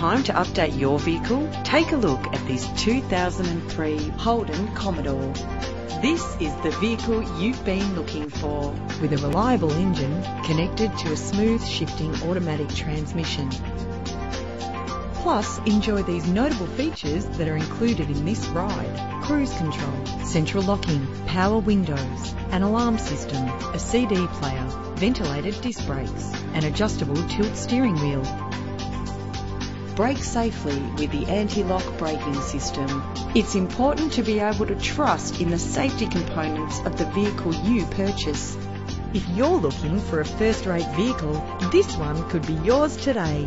Time to update your vehicle? Take a look at this 2003 Holden Commodore. This is the vehicle you've been looking for, with a reliable engine connected to a smooth shifting automatic transmission. Plus, enjoy these notable features that are included in this ride: cruise control, central locking, power windows, an alarm system, a CD player, ventilated disc brakes, an adjustable tilt steering wheel. Brake safely with the anti-lock braking system. It's important to be able to trust in the safety components of the vehicle you purchase. If you're looking for a first-rate vehicle, this one could be yours today.